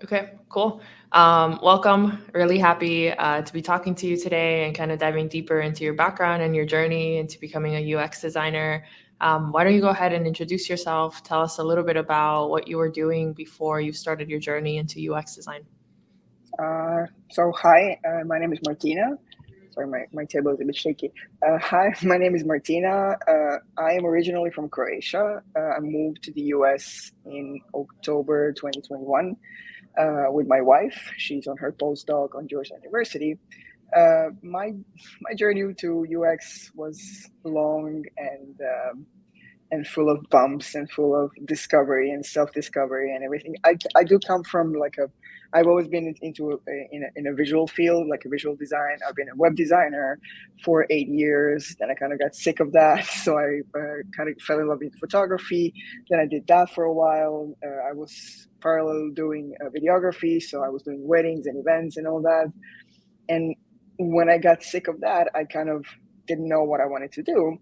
Okay, cool. Welcome. Really happy to be talking to you today and kind of diving deeper into your background and your journey into becoming a UX designer. Why don't you go ahead and introduce yourself? Tell us a little bit about what you were doing before you started your journey into UX design. Hi, my name is Martina. Sorry, my table is a bit shaky. Hi, my name is Martina. I am originally from Croatia. I moved to the US in October 2021 with my wife. She's on her postdoc on Georgia University. My journey to UX was long and full of bumps and full of discovery and self-discovery and everything. I do come from like a I've always been in a visual field, like a visual design. I've been a web designer for 8 years. Then I kind of got sick of that, so I kind of fell in love with photography. Then I did that for a while. I was parallel doing videography, so I was doing weddings and events and all that. And when I got sick of that, I kind of didn't know what I wanted to do,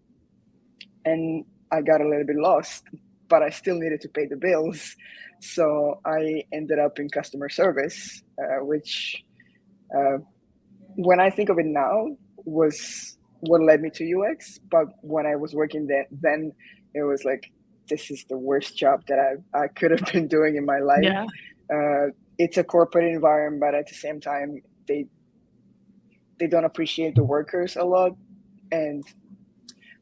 and I got a little bit lost, but I still needed to pay the bills. So I ended up in customer service, which, uh, when I think of it now, was what led me to UX. But when I was working there, then it was like, this is the worst job that I could have been doing in my life. Yeah. It's a corporate environment, but at the same time, they don't appreciate the workers a lot. And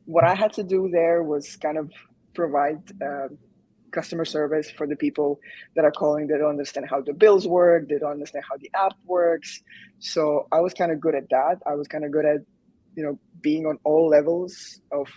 what I had to do there was kind of provide customer service for the people that are calling. They don't understand how the bills work. They don't understand how the app works. So I was kind of good at that. I was kind of good at, being on all levels of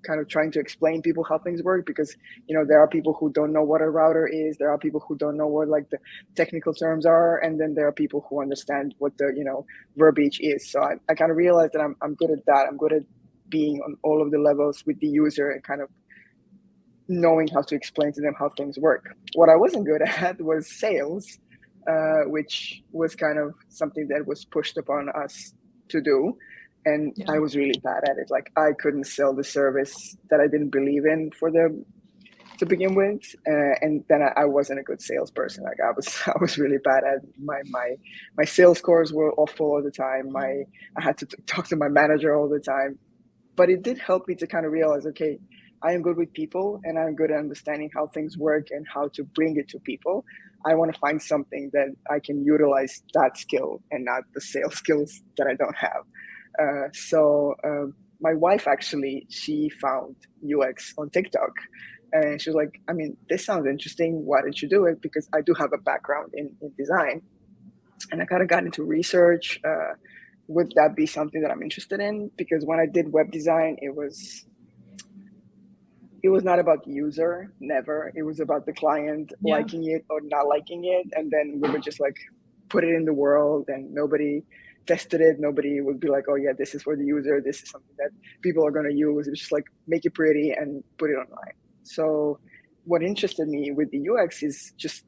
kind of trying to explain people how things work, because, there are people who don't know what a router is. There are people who don't know what like the technical terms are. And then there are people who understand what the, verbiage is. So I kind of realized that I'm good at that. I'm good at being on all of the levels with the user and kind of knowing how to explain to them how things work. What I wasn't good at was sales, which was kind of something that was pushed upon us to do. And Yeah. I was really bad at it. Like, I couldn't sell the service that I didn't believe in for them to begin with, and then I wasn't a good salesperson. Like, I was really bad at my sales scores were awful all the time. I had to talk to my manager all the time, but it did help me to kind of realize, okay, I am good with people and I'm good at understanding how things work and how to bring it to people. I want to find something that I can utilize that skill and not the sales skills that I don't have. My wife, actually, she found UX on TikTok, and she was like, I mean, this sounds interesting. Why don't you do it? Because I do have a background in design, and I kind of got into research. Would that be something that I'm interested in? Because when I did web design, it was not about the user, never. It was about the client Yeah. liking it or not liking it, and then we would just like put it in the world, and nobody tested it. Nobody would be like, oh yeah, this is for the user, this is something that people are going to use. It was just like, make it pretty and put it online. So what interested me with the UX is just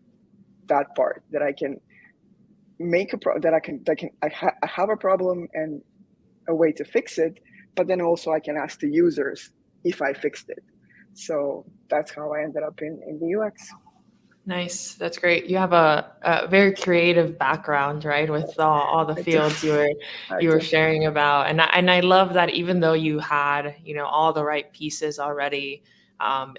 that part, that I can make I have a problem and a way to fix it, but then also I can ask the users if I fixed it. So that's how I ended up in the UX. Nice. That's great. You have a very creative background, right? With all the I do. fields I you were do. sharing about, and I love that even though you had all the right pieces already,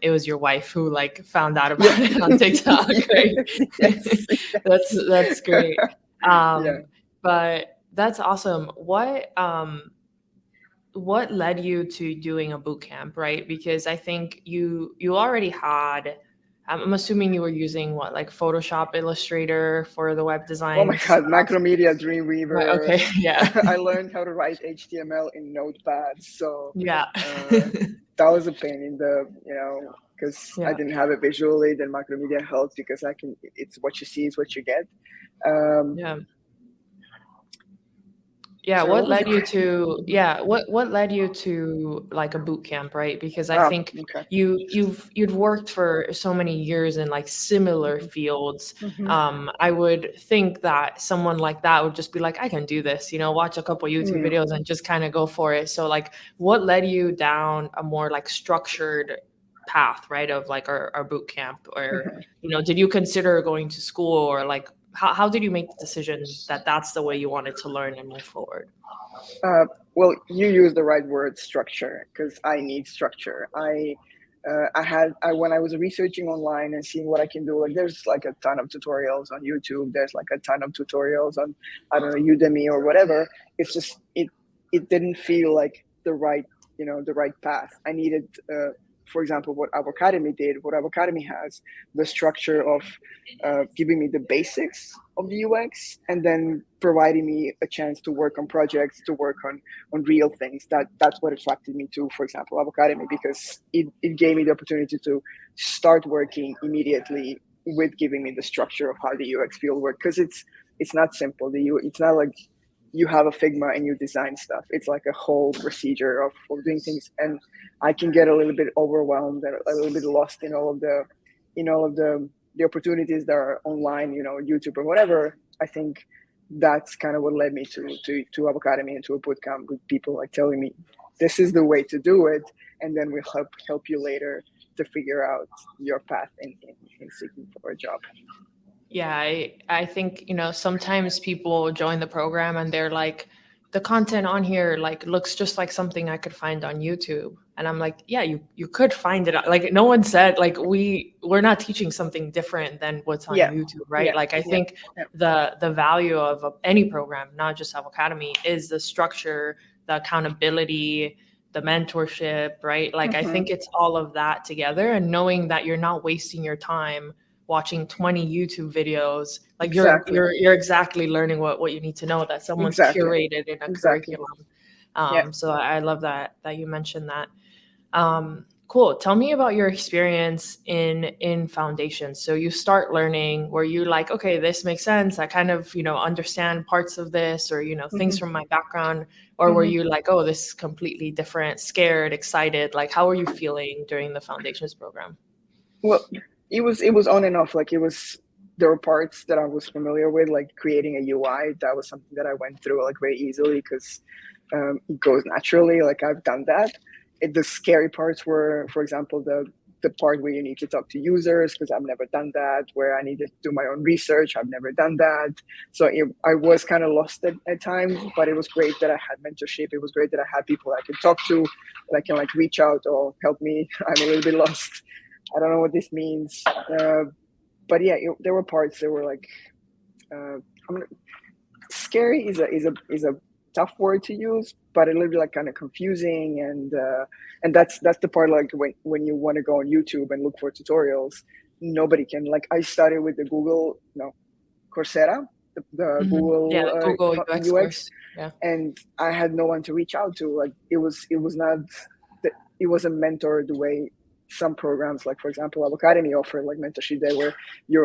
it was your wife who like found out Yeah. about it on TikTok, right? Yes. That's Yes. great. Yeah. But that's awesome. What led you to doing a boot camp, right? Because I think you already had. I'm assuming you were using what, like Photoshop, Illustrator for the web Oh my design God, stuff, Macromedia, right? Dreamweaver. Okay, yeah, I learned how to write HTML in Notepad, so yeah, uh, that was a pain in because I yeah. didn't have it visually. Then Macromedia helped because it's what you see is what you get. Um, Yeah. Yeah, sorry, what what was led your you question? to Mhm. yeah, what led you to like a boot camp, right? Because I think Okay. you'd worked for so many years in like similar Hmm. fields. Hmm. I would think that someone like that would just be like, I can do this, watch a couple YouTube Mm. videos and just kind of go for it. So like what led you down a more like structured path, right, of like our boot camp, or did you consider going to school, or like how did you make the decision that that's the way you wanted to learn and move forward? Well, you use the right word, structure, because I need structure. When I was researching online and seeing what I can do, like there's like a ton of tutorials on YouTube. There's like a ton of tutorials on, I don't know, Udemy or whatever. It's just it didn't feel like the right the right path. I needed, for example, what Avocademy did. What Avocademy has, the structure of giving me the basics of the UX, and then providing me a chance to work on projects, to work on real things. That's what attracted me to, for example, Avocademy, because it gave me the opportunity to start working immediately with giving me the structure of how the UX field works. Because it's not simple. It's not like you have a Figma and you design stuff. It's like a whole procedure of doing things, and I can get a little bit overwhelmed and a little bit lost in all of the opportunities that are online, YouTube or whatever. I think that's kind of what led me to Avocademy and to a bootcamp, with people like telling me this is the way to do it, and then we'll help you later to figure out your path in seeking for a job. Yeah, I think, sometimes people join the program and they're like, the content on here like looks just like something I could find on YouTube. And I'm like, yeah, you could find it. Like no one said like we're not teaching something different than what's on Yeah, YouTube, right? yeah, Like I yeah, think yeah. the value of any program, not just Avocademy, is the structure, the accountability, the mentorship, right? Like I Mm-hmm. think it's all of that together, and knowing that you're not wasting your time watching 20 YouTube videos. Like Exactly, you're exactly learning what you need to know, that someone's exactly, curated in a exactly. curriculum. Yeah. So I love that you mentioned that. Cool. Tell me about your experience in foundations. So you start learning, where you like, okay, this makes sense. I kind of, understand parts of this, or, things Mm-hmm. from my background, or were Mm-hmm. you like, oh, this is completely different, scared, excited? Like, how were you feeling during the foundations program? Well, it was on and off. Like there were parts that I was familiar with, like creating a UI. That was something that I went through like very easily, because it goes naturally. Like I've done that. The scary parts were, for example, the part where you need to talk to users, because I've never done that. Where I needed to do my own research, I've never done that. So I was kind of lost at times. But it was great that I had mentorship. It was great that I had people I could talk to, that I can like reach out or help me. I'm a little bit lost. I don't know what this means. But yeah, there were parts that were like, scary is a tough word to use, but a little bit like kind of confusing, and that's the part, like when you want to go on YouTube and look for tutorials, nobody can, like, I started with the Google, no, Coursera, the Yeah, Google the Google UX UX, course. Yeah. and I had no one to reach out to. Like it was not it wasn't mentored the way some programs, like for example Avocademy, offer like mentorship there, where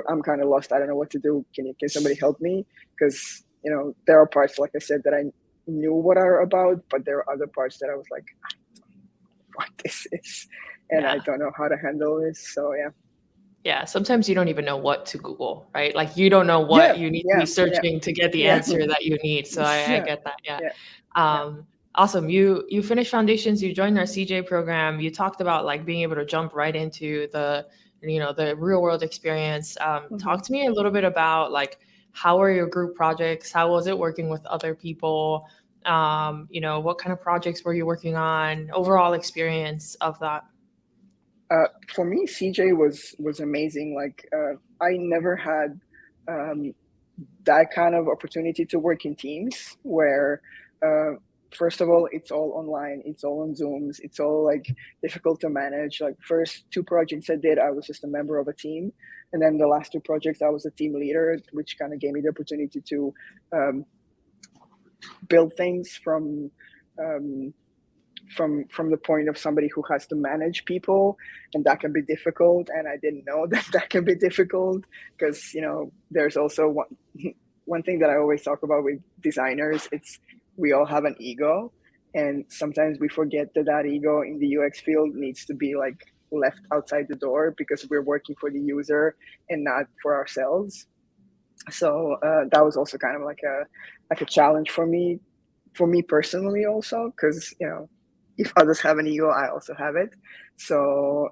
I'm kind of lost, I don't know what to do, can somebody help me? Because there are parts, like I said, that I knew what are about, but there are other parts that I was like, what this is, and I Yeah. don't know how to handle this. So yeah. Yeah, sometimes you don't even know what to Google, right? Like you don't know Yeah, what you need to be yeah, yeah, searching to get the yeah. answer that you need. So I Yeah, get that. Yeah. yeah, yeah. Awesome. You finished foundations, you joined our CJ program. You talked about like being able to jump right into the real world experience. Mm-hmm. Talk to me a little bit about like, how were your group projects? How was it working with other people? What kind of projects were you working on? Overall experience of that. For me, CJ was amazing. Like I never had um, that kind of opportunity to work in teams where, uh, first of all, it's all online, it's all on Zooms, it's all like difficult to manage. Like first two projects I did, I was just a member of a team, and then the last two projects I was a team leader, which kind of gave me the opportunity to um, build things um, from the point of somebody who has to manage people, and that can be difficult, and I didn't know that can be difficult, because there's also one thing that I always talk about with designers. It's we all have an ego, and sometimes we forget that ego in the UX field needs to be like left outside the door, because we're working for the user and not for ourselves. So that was also kind of like a challenge for me personally, also, because if others have an ego, I also have it. So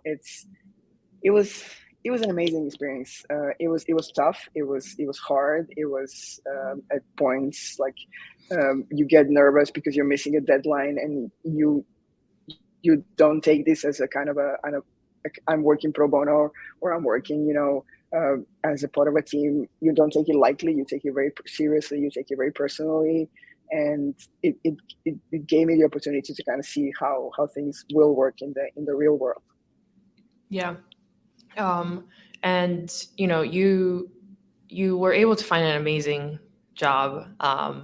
it was it was an amazing experience. It was tough. It was hard. It was at points like you get nervous because you're missing a deadline, and you don't take this as a kind of I'm working pro bono, or I'm working, as a part of a team. You don't take it lightly. You take it very seriously. You take it very personally, and it gave me the opportunity to kind of see how things will work in the real world. Yeah. Um, and you were able to find an amazing job,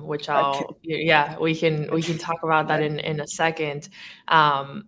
which I did. yeah, we can talk about that I, in a second. Um,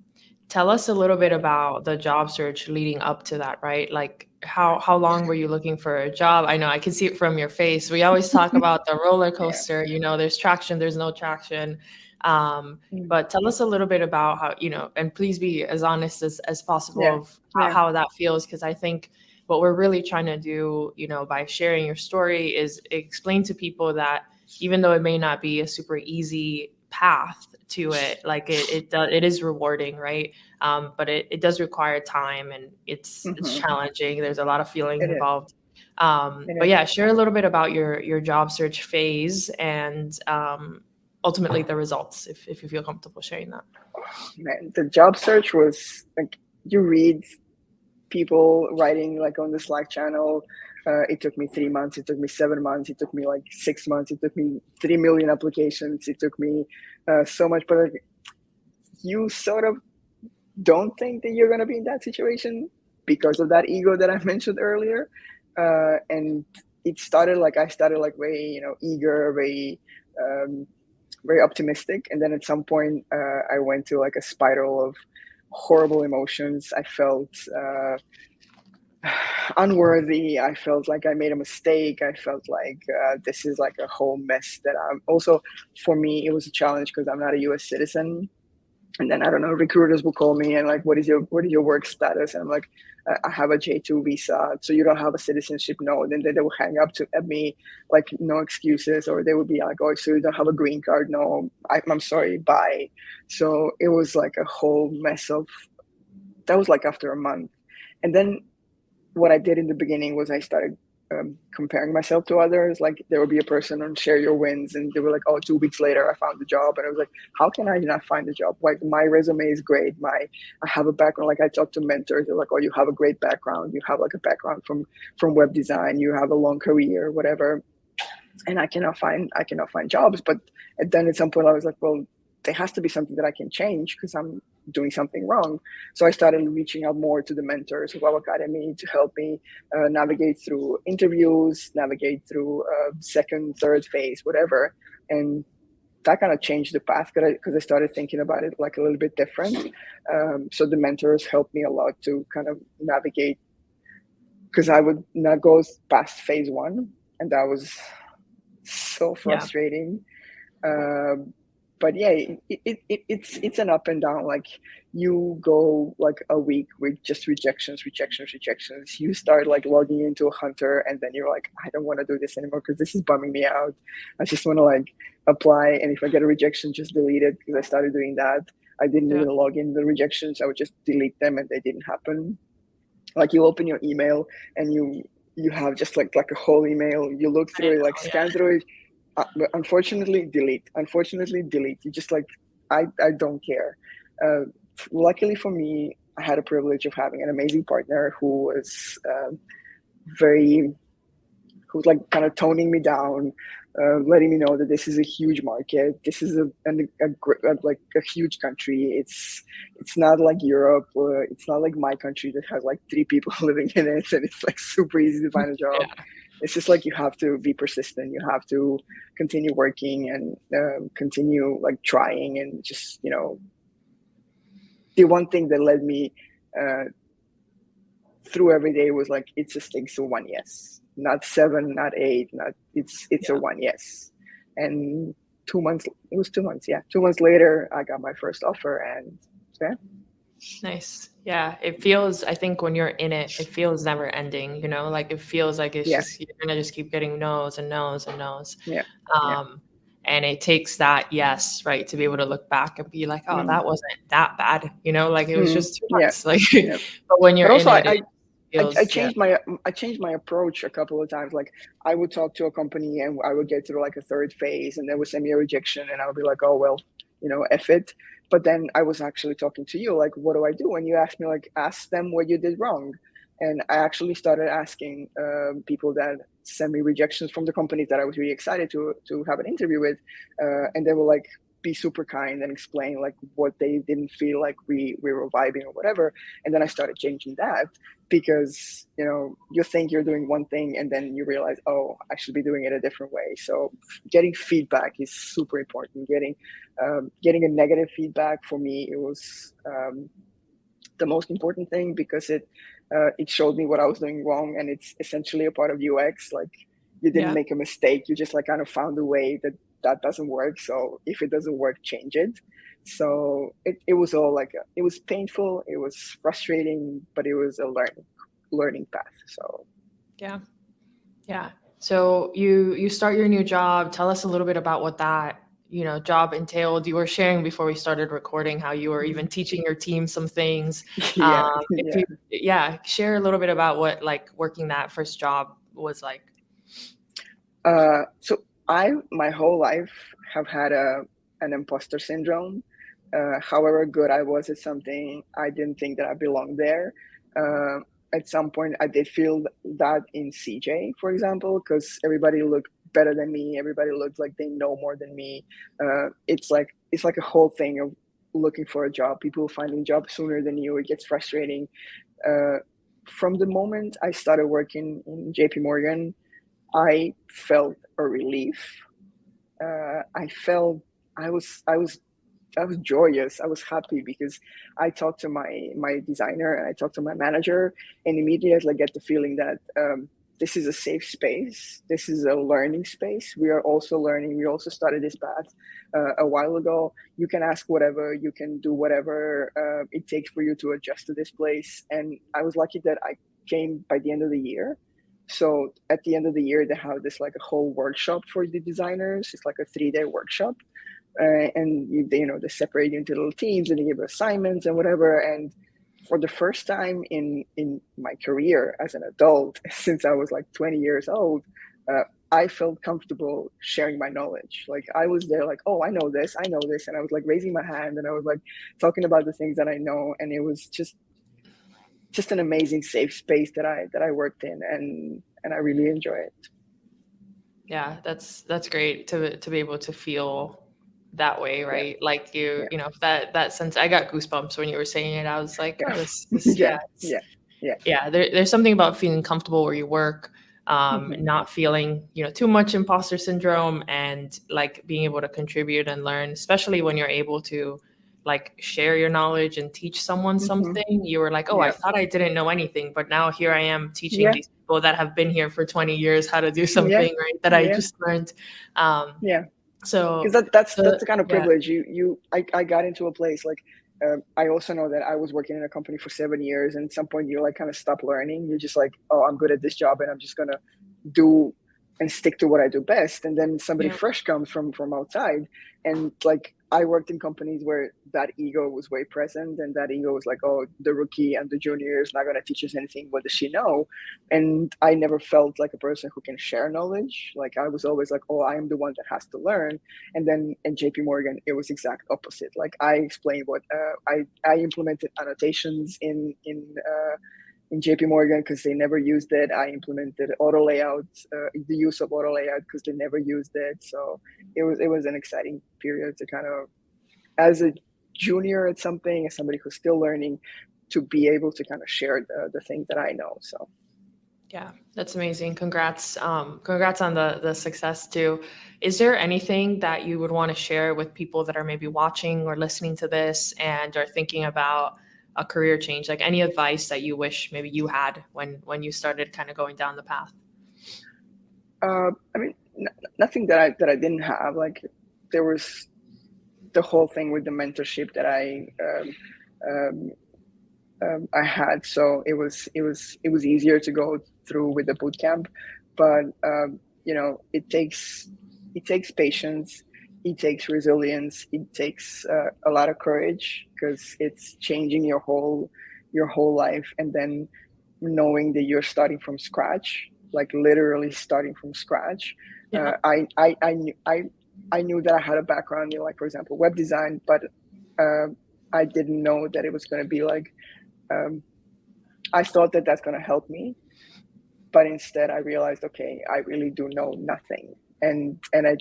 Tell us a little bit about the job search leading up to that, right? Like how long were you looking for a job? I know I can see it from your face. We always talk about the roller yeah. coaster, there's traction, there's no traction. Um, Mm. but tell us a little bit about how, and please be as honest as possible Yeah. of Yeah. how that feels, because I think what we're really trying to do, by sharing your story is explain to people that even though it may not be a super easy path to it, like it is rewarding, right? But it does require time, and it's Hmm. challenging. There's a lot of feelings It is. involved. It But is. yeah, share a little bit about your job search phase and ultimately the results, if you feel comfortable sharing that. Man, the job search was like, you read people writing like on the Slack channel. It took me 3 months. It took me 7 months. It took me like 6 months. It took me 3 million applications. It took me so much. But like, you sort of don't think that you're gonna be in that situation because of that ego that I mentioned earlier. And I started like very, eager, very very optimistic, and then at some point I went to like a spiral of horrible emotions. I felt unworthy. I felt like I made a mistake. I felt like this is like a whole mess that I'm also, for me, it was a challenge because I'm not a US citizen. And then I don't know, recruiters will call me and like, what is your work status? And I'm like, I have a J2 visa. So you don't have a citizenship? No. Then they will hang up at me like, no excuses, or they would be like, oh, so you don't have a green card? No, I'm sorry, bye. So it was like a whole mess of, that was like after a month. And then what I did in the beginning was I started comparing myself to others. Like, there would be a person on Share Your Wins, and they were like, "Oh, 2 weeks later, I found the job," and I was like, "How can I not find the job? Like, my resume is great. I have a background. Like, I talked to mentors. They're like, "Oh, you have a great background. You have like a background from web design. You have a long career, whatever." And I cannot find jobs. But then at some point I was like, well, there has to be something that I can change because I'm doing something wrong. So I started reaching out more to the mentors of Avocademy to help me navigate through interviews, navigate through second, third phase, whatever. And that kind of changed the path because I started thinking about it like a little bit different. So the mentors helped me a lot to kind of navigate, because I would not go past phase one, and that was so Yeah. frustrating. Um, but yeah, it's an up and down. Like, you go like a week with just rejections, rejections, rejections. You start like logging into a hunter, and then you're like, I don't want to do this anymore because this is bumming me out. I just want to like apply, and if I get a rejection, just delete it, because I started doing that. I didn't Yeah. even log in the rejections. I would just delete them, and they didn't happen. Like, you open your email, and you have just like a whole email. You look I know. through it, like Yeah. scan through it. But unfortunately, delete. Unfortunately, delete. You just like, I don't care. Uh, Luckily for me, I had a privilege of having an amazing partner who was very who's like kind of toning me down, letting me know that this is a huge market. This is like a huge country. It's not like Europe, or it's not like my country that has like three people living in it, and it's like super easy to find a job. Yeah. It's just like, you have to be persistent. You have to continue working, and continue like trying, and just, the one thing that led me uh, through every day was like, it just takes to one yes, not seven, not eight, not it's a Yeah. one yes. And 2 months, it was 2 months, yeah, 2 months later, I got my first offer, and yeah. Nice. Yeah. It feels, I think when you're in it, it feels never ending, like it feels like it's Yeah. just, you're going to just keep getting no's and no's and no's. Yeah. Yeah. Um, And it takes that yes, right, to be able to look back and be like, oh, Mm, that wasn't that bad, like it was mm, just 2 months. yeah, Like, yeah. but when you're But in also, it, it I feels, yeah, changed my approach a couple of times. Like I would talk to a company and I would get through like a third phase, and they would send me a rejection, and I would be like, oh well, F it. But then I was actually talking to you, like, what do I do? And you asked me, like, ask them what you did wrong. And I actually started asking people that sent me rejections from the companies that I was really excited to have an interview with, and they were like, be super kind and explain like what they didn't feel like we were vibing or whatever. And then I started changing that, because you think you're doing one thing and then you realize, oh, I should be doing it a different way. So getting feedback is super important. Getting a negative feedback, for me, it was the most important thing, because it showed me what I was doing wrong, and it's essentially a part of UX. Like, you didn't yeah, make a mistake, you just like kind of found a way that doesn't work. So if it doesn't work, change it. So it was all like it was painful, it was frustrating, but it was a learning path. So yeah, yeah. So you start your new job. Tell us a little bit about what that job entailed. You were sharing before we started recording how you were even teaching your team some things. yeah, If yeah. you Yeah, share a little bit about what like working that first job was like. So I, my whole life, have had an imposter syndrome. However good I was at something, I didn't think that I belonged there. Uh, at some point, I did feel that in CJ, for example, because everybody looked better than me. Everybody looked like they know more than me. It's like a whole thing of looking for a job. People finding jobs sooner than you. It gets frustrating. Uh, from the moment I started working in JP Morgan, I felt a relief. I felt I was I was I was joyous. I was happy, because I talked to my designer and I talked to my manager, and immediately I get the feeling that this is a safe space. This is a learning space. We are also learning. We also started this path a while ago. You can ask whatever. You can do whatever it takes for you to adjust to this place. And I was lucky that I came by the end of the year. So at the end of the year, they have this like a whole workshop for the designers. It's like a 3-day workshop, and they separate you into little teams and they give you assignments and whatever. And for the first time in my career as an adult, since I was like 20 years old, I felt comfortable sharing my knowledge. Like, I was there like, oh, I know this, and I was like raising my hand, and I was like talking about the things that I know. And it was just an amazing safe space that I worked in, and I really enjoy it. Yeah, that's great to be able to feel that way, Yeah, right? Like yeah, that sense. I got goosebumps when you were saying it. I was like, yeah, oh, this, yeah, yeah, it's, yeah, yeah. yeah. There's something about feeling comfortable where you work, Hmm. not feeling too much imposter syndrome, and like being able to contribute and learn, especially when you're able to like share your knowledge and teach someone Hmm. something. You were like, oh, I Yeah, thought I didn't know anything, but now here I am teaching yeah, these people that have been here for 20 years how to do yeah, something, right, that I yeah, just learned. um yeah. Because so that's the kind of yeah, privilege I got into a place like, I also know that I was working in a company for 7 years, and at some point you like kind of stop learning. You're just like, oh, I'm good at this job, and I'm just gonna do and stick to what I do best. And then somebody yeah, fresh comes from outside, and like, I worked in companies where that ego was way present, and that ego was like, oh, the rookie and the junior is not gonna teach us anything. What does she know? And I never felt like a person who can share knowledge. Like, I was always like, oh, I am the one that has to learn. And then in JP Morgan, it was exact opposite. Like, I explained what I implemented annotations in JP Morgan because they never used it. I implemented auto layout, the use of auto layout, because they never used it. So it was an exciting period to kind of, as a junior at something, as somebody who's still learning, to be able to kind of share the things that I know. So yeah, that's amazing. Congrats on the success too. Is there anything that you would want to share with people that are maybe watching or listening to this and are thinking about a career change, like any advice that you wish maybe you had when you started kind of going down the path? I mean, nothing that I didn't have. Like, there was the whole thing with the mentorship that um, I had, so it was easier to go through with the boot camp. But it takes patience. it takes resilience. It takes a lot of courage, because it's changing your whole life, and then knowing that you're starting from scratch, like literally starting from scratch. Yeah. I knew that I had a background in, like, for example, web design, but uh, I didn't know that it was going to be like, um, I thought that that's going to help me, but instead I realized, okay, I really do know nothing, and I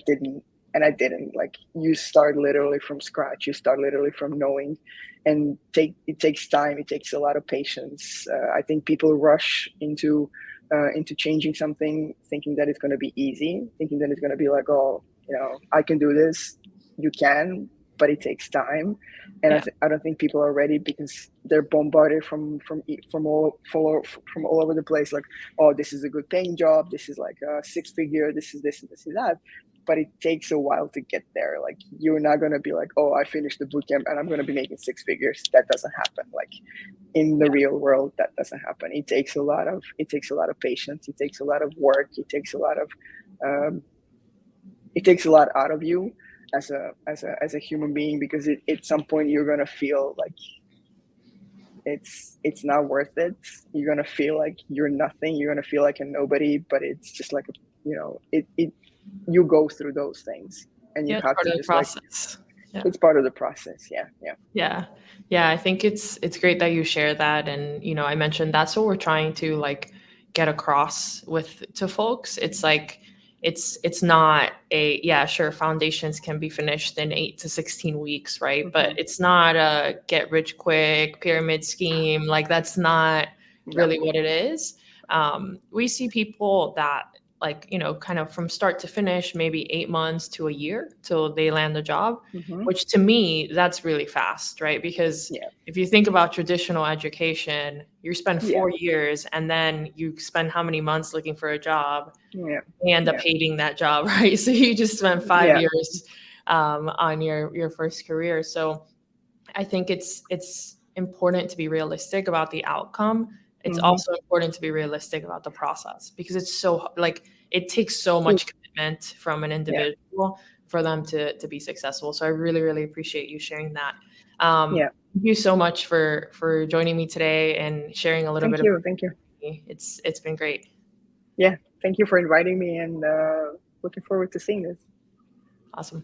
didn't, like, you start literally from scratch. You start literally from knowing, and it takes time. It takes a lot of patience. I think people rush into changing something, thinking that it's going to be easy, thinking that it's going to be like, oh, I can do this. You can, but it takes time, and Yeah. I don't think people are ready, because they're bombarded from all over the place, like, oh, this is a good paying job, this is like a six figure, this is this and this is that. But it takes a while to get there. Like, you're not going to be like, oh, I finished the bootcamp and I'm going to be making six figures. That doesn't happen. Like, in the real world, that doesn't happen. It takes a lot of patience. It takes a lot of work. Um, it takes a lot out of you as a human being, because at some point you're going to feel like it's not worth it. You're gonna feel like you're nothing. You're gonna feel like a nobody. But it's just like, it you go through those things, and you Yeah, it's have part to of the just, like, process. Yeah. it's part of the process. Yeah, yeah. Yeah. Yeah, I think it's great that you share that. And I mentioned that's what we're trying to like get across with to folks. It's like it's not a yeah, sure, foundations can be finished in 8 to 16 weeks, right? But Hmm. it's not a get rich quick pyramid scheme. Like that's not No. really what it is. We see people that like, kind of from start to finish, maybe 8 months to a year till they land a job, Hmm. which to me, that's really fast, right? Because Yeah, if you think about traditional education, you spend yeah, 4 years and then you spend how many months looking for a job yeah, and end up yeah, hating that job, right? So you just spent five yeah. years on your first career. So I think it's important to be realistic about the outcome. It's Hmm. also important to be realistic about the process because it's so like it takes so True. much commitment from an Yeah, individual for them to be successful. So I really really appreciate you sharing that. yeah. Thank you so much for joining me today and sharing a little Thank bit about you. Thank you. me. It's been great. Yeah, thank you for inviting me, and looking forward to seeing this. Awesome.